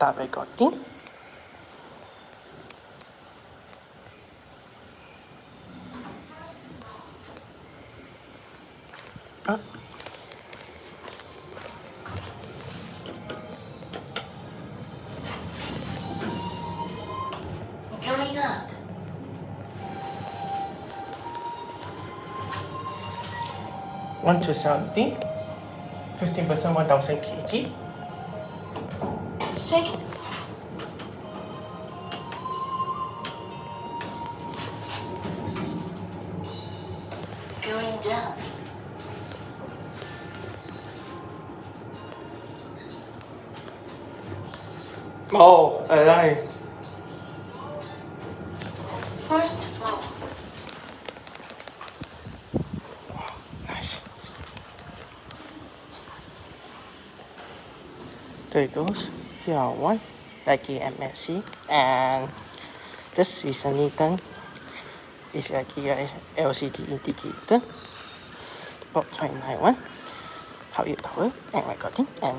start recording. Going up. One to 70, 15% 1000 kg. Second. Going down. Oh, alright. First floor. Nice. There it goes. Here are one, like a MSC, and this recently done is like a LCD indicator. 0.91, how you power and recording and